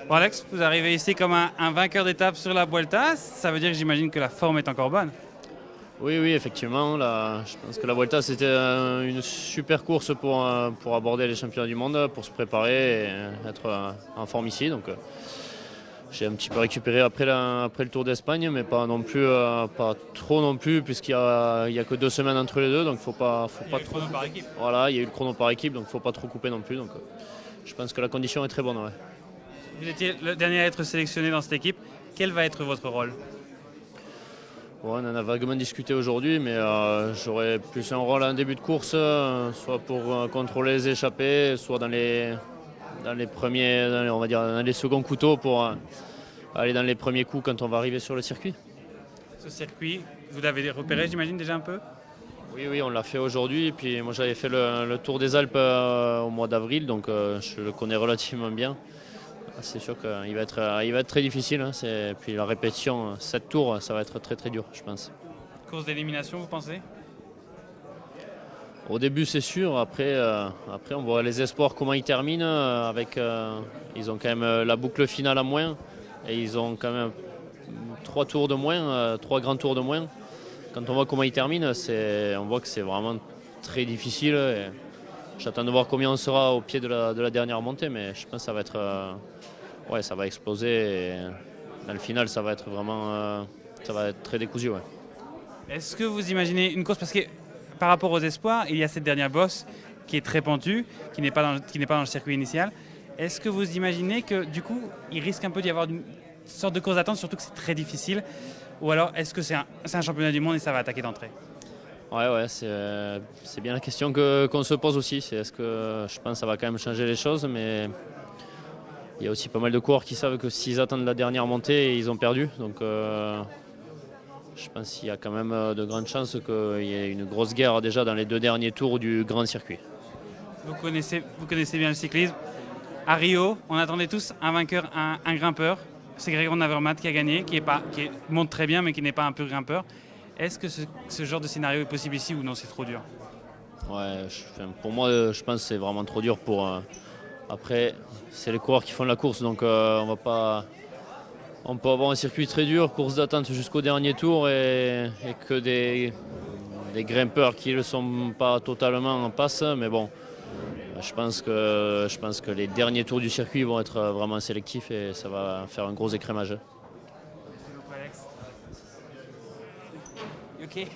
Bon Alex, vous arrivez ici comme un vainqueur d'étape sur la Vuelta. Ça veut dire que j'imagine que la forme est encore bonne. Oui, oui, effectivement. Je pense que la Vuelta, c'était une super course pour aborder les championnats du monde, pour se préparer et être en forme ici. Donc, j'ai un petit peu récupéré après le Tour d'Espagne, mais pas non plus, pas trop non plus, puisqu'il y a que 2 semaines entre les deux. Donc, faut Il y a pas eu le trop chrono par couper. équipe. Voilà, il y a eu le chrono par équipe, donc faut pas trop couper non plus. Donc, je pense que la condition est très bonne. Ouais. Vous étiez le dernier à être sélectionné dans cette équipe. Quel va être votre rôle? Bon, on en a vaguement discuté aujourd'hui, mais j'aurais plus un rôle en début de course, soit pour contrôler les échappées, soit dans les premiers, on va dire dans les seconds couteaux pour aller dans les premiers coups quand on va arriver sur le circuit. Ce circuit, vous l'avez repéré, j'imagine, déjà un peu? Oui, oui, on l'a fait aujourd'hui. Et puis moi j'avais fait le Tour des Alpes au mois d'avril, donc je le connais relativement bien. C'est sûr qu'il va être très difficile. Hein, puis la répétition, 7 tours, ça va être très très dur, je pense. Course d'élimination, vous pensez? Au début, c'est sûr. Après, on voit les espoirs comment ils terminent. Ils ont quand même la boucle finale à moins. Et ils ont quand même 3 tours de moins, 3 grands tours de moins. Quand on voit comment ils terminent, on voit que c'est vraiment très difficile. Et j'attends de voir combien on sera au pied de la dernière montée. Mais je pense que ça va être, ouais, ça va exploser. Et dans le final, ça va être vraiment, ça va être très décousu. Ouais. Est-ce que vous imaginez une course, parce que par rapport aux espoirs, il y a cette dernière bosse qui est très pentue, qui n'est pas dans le circuit initial. Est-ce que vous imaginez que du coup, il risque un peu d'y avoir une sorte de course d'attente, surtout que c'est très difficile? Ou alors est-ce que c'est un championnat du monde et ça va attaquer d'entrée? Ouais, ouais, c'est bien la question qu'on se pose aussi. Est-ce que je pense que ça va quand même changer les choses, mais il y a aussi pas mal de coureurs qui savent que s'ils attendent la dernière montée, ils ont perdu. Donc je pense qu'il y a quand même de grandes chances qu'il y ait une grosse guerre déjà dans les 2 derniers tours du grand circuit. Vous connaissez bien le cyclisme. À Rio, on attendait tous un vainqueur, un grimpeur. C'est Greg Navermaet qui a gagné, qui monte très bien, mais qui n'est pas un pur grimpeur. Est-ce que ce genre de scénario est possible ici ou non, c'est trop dur? Ouais, pour moi, je pense que c'est vraiment trop dur après, c'est les coureurs qui font la course, donc on va pas. On peut avoir un circuit très dur, course d'attente jusqu'au dernier tour et que des grimpeurs qui ne le sont pas totalement en passe. Mais bon, je pense que les derniers tours du circuit vont être vraiment sélectifs et ça va faire un gros écrémage. Merci beaucoup, Alex. Ok.